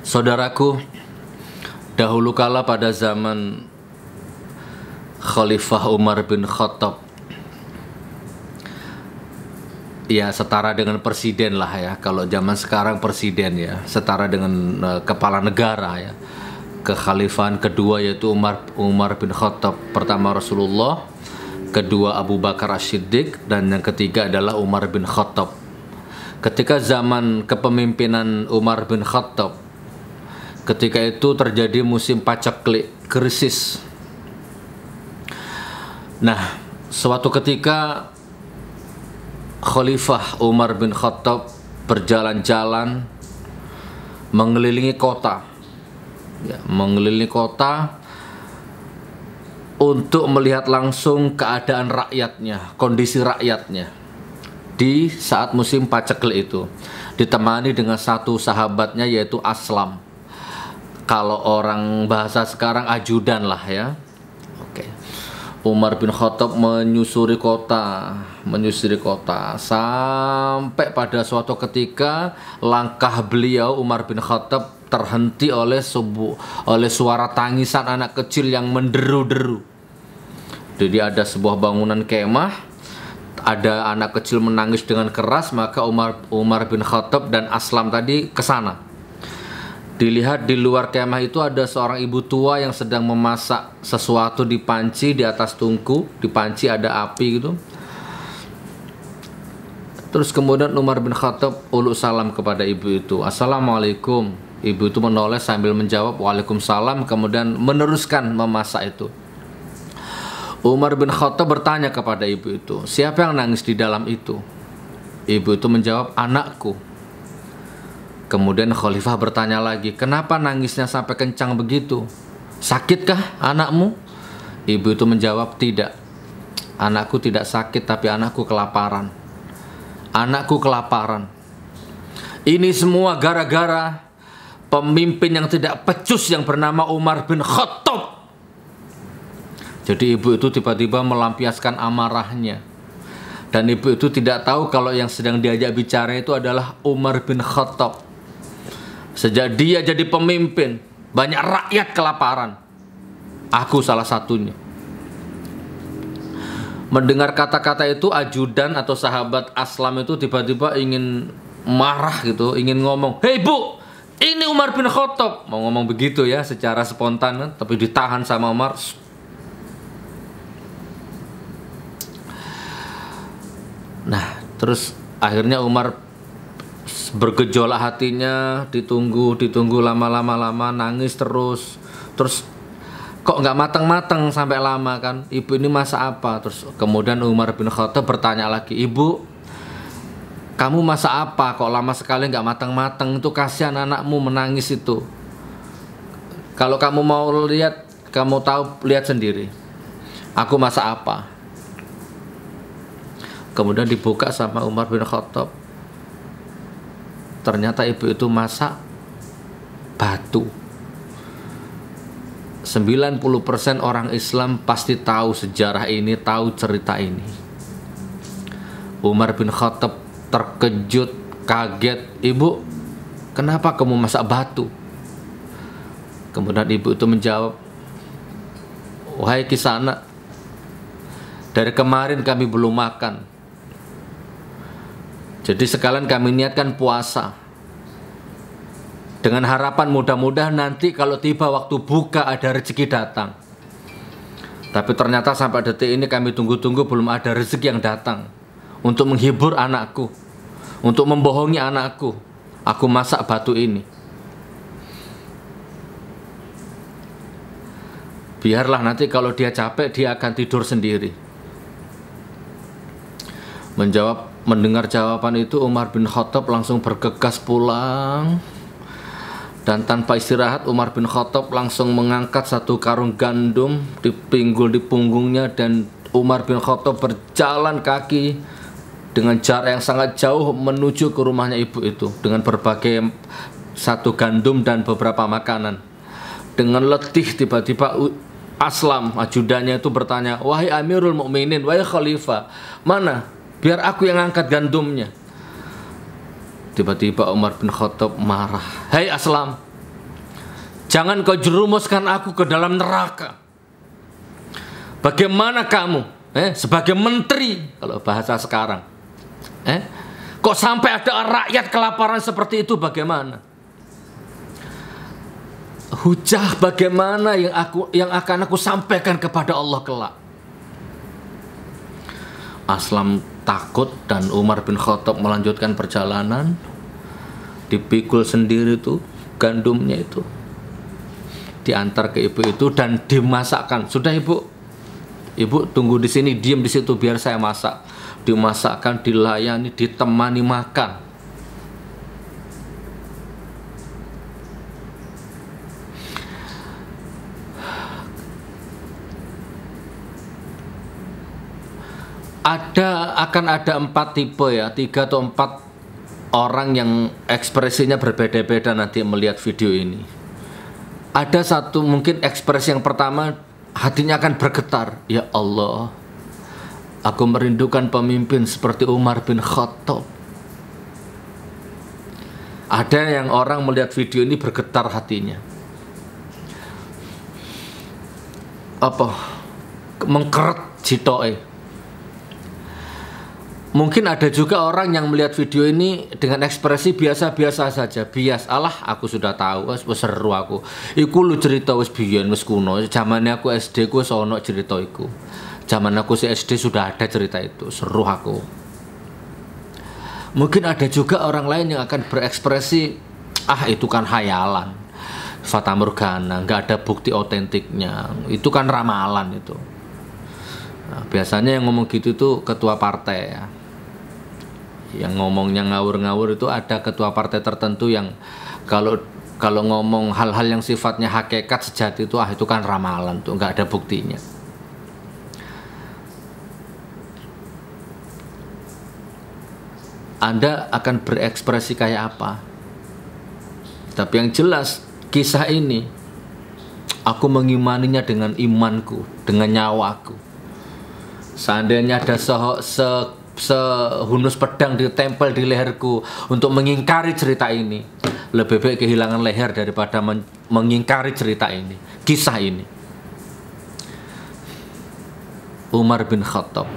Saudaraku, dahulu kala pada zaman Khalifah Umar bin Khattab, ya setara dengan presiden lah ya. Kalau zaman sekarang presiden ya, setara dengan kepala negara ya. Kekhalifahan kedua yaitu Umar bin Khattab. Pertama Rasulullah, kedua Abu Bakar As-Siddiq, dan yang ketiga adalah Umar bin Khattab. Ketika zaman kepemimpinan Umar bin Khattab, ketika itu terjadi musim paceklik, krisis. Nah, suatu ketika Khalifah Umar bin Khattab berjalan-jalan mengelilingi kota, mengelilingi kota untuk melihat langsung keadaan rakyatnya, kondisi rakyatnya di saat musim paceklik itu, ditemani dengan satu sahabatnya yaitu Aslam. Kalau orang bahasa sekarang ajudan lah ya. Oke. Umar bin Khattab menyusuri kota sampai pada suatu ketika langkah beliau Umar bin Khattab terhenti oleh suara tangisan anak kecil yang menderu-deru. Jadi ada sebuah bangunan kemah, ada anak kecil menangis dengan keras, maka Umar bin Khattab dan Aslam tadi ke sana. Dilihat di luar kemah itu ada seorang ibu tua yang sedang memasak sesuatu di panci di atas tungku. Di panci ada api gitu. Terus kemudian Umar bin Khattab uluk salam kepada ibu itu. Assalamualaikum. Ibu itu menoleh sambil menjawab waalaikumsalam, kemudian meneruskan memasak itu. Umar bin Khattab bertanya kepada ibu itu, siapa yang nangis di dalam itu? Ibu itu menjawab, anakku. Kemudian Khalifah bertanya lagi, kenapa nangisnya sampai kencang begitu? Sakitkah anakmu? Ibu itu menjawab, tidak. Anakku tidak sakit, tapi anakku kelaparan. Anakku kelaparan. Ini semua gara-gara pemimpin yang tidak becus yang bernama Umar bin Khattab. Jadi ibu itu tiba-tiba melampiaskan amarahnya. Dan ibu itu tidak tahu kalau yang sedang diajak bicara itu adalah Umar bin Khattab. Sejak dia jadi pemimpin, banyak rakyat kelaparan. Aku salah satunya. Mendengar kata-kata itu, ajudan atau sahabat Aslam itu tiba-tiba ingin marah gitu, ingin ngomong, hei bu, ini Umar bin Khattab. Mau ngomong begitu ya, secara spontan, tapi ditahan sama Umar. Nah, terus akhirnya Umar bergejolak hatinya, ditunggu lama-lama, nangis terus kok nggak matang-matang sampai lama kan, ibu ini masak apa? Terus kemudian Umar bin Khattab bertanya lagi, ibu kamu masak apa kok lama sekali nggak matang-matang, itu kasihan anakmu menangis itu, kalau kamu mau lihat, kamu tahu, lihat sendiri aku masak apa. Kemudian dibuka sama Umar bin Khattab. Ternyata ibu itu masak batu. 90% orang Islam pasti tahu sejarah ini, tahu cerita ini. Umar bin Khattab terkejut, kaget. Ibu, kenapa kamu masak batu? Kemudian ibu itu menjawab, wahai Kisana, dari kemarin kami belum makan. Jadi sekalian kami niatkan puasa dengan harapan mudah-mudahan nanti kalau tiba waktu buka ada rezeki datang. Tapi ternyata sampai detik ini kami tunggu-tunggu belum ada rezeki yang datang. Untuk menghibur anakku, untuk membohongi anakku, aku masak batu ini. Biarlah nanti kalau dia capek dia akan tidur sendiri. Mendengar jawaban itu, Umar bin Khattab langsung bergegas pulang. Dan tanpa istirahat Umar bin Khattab langsung mengangkat satu karung gandum, dipinggul di punggungnya, dan Umar bin Khattab berjalan kaki dengan jarak yang sangat jauh menuju ke rumahnya ibu itu dengan berbagai satu gandum dan beberapa makanan. Dengan letih tiba-tiba Aslam, ajudannya itu bertanya, wahai Amirul Mukminin, wahai Khalifah, mana? Biar aku yang angkat gandumnya. Tiba-tiba Umar bin Khattab marah. Hei Aslam, Jangan kau jerumuskan aku ke dalam neraka. Bagaimana kamu sebagai menteri, kalau bahasa sekarang, kok sampai ada rakyat kelaparan seperti itu, bagaimana? Hujah bagaimana yang akan aku sampaikan kepada Allah kelak? Aslam takut dan Umar bin Khattab melanjutkan perjalanan. Dipikul sendiri tuh gandumnya itu, diantar ke ibu itu dan dimasakkan. Sudah ibu tunggu di sini, diam di situ biar saya masak. Dimasakkan, dilayani, ditemani makan. Akan ada 4 tipe ya, 3 atau 4 orang yang ekspresinya berbeda-beda nanti melihat video ini. Ada satu mungkin ekspresi yang pertama, hatinya akan bergetar. Ya Allah, aku merindukan pemimpin seperti Umar bin Khattab. Ada yang orang melihat video ini bergetar hatinya. Mengkeret jitoe. Mungkin ada juga orang yang melihat video ini dengan ekspresi biasa-biasa saja. Bias, alah aku sudah tahu, wis seru aku. Iku lu cerita wis biyen wis kuno. Zamane aku SD ku wis ono cerita iku. Zaman aku si SD sudah ada cerita itu, seru aku. Mungkin ada juga orang lain yang akan berekspresi, itu kan hayalan, fata morgana, nggak ada bukti otentiknya. Itu kan ramalan itu. Nah, biasanya yang ngomong gitu tuh ketua partai ya. Yang ngomongnya ngawur-ngawur itu ada ketua partai tertentu yang kalau ngomong hal-hal yang sifatnya hakikat sejati itu itu kan ramalan tuh, nggak ada buktinya. Anda akan berekspresi kayak apa? Tapi yang jelas kisah ini aku mengimaninya dengan imanku, dengan nyawaku. Seandainya ada sehunus pedang ditempel di leherku untuk mengingkari cerita ini, lebih baik kehilangan leher daripada mengingkari cerita ini, kisah ini. Umar bin Khattab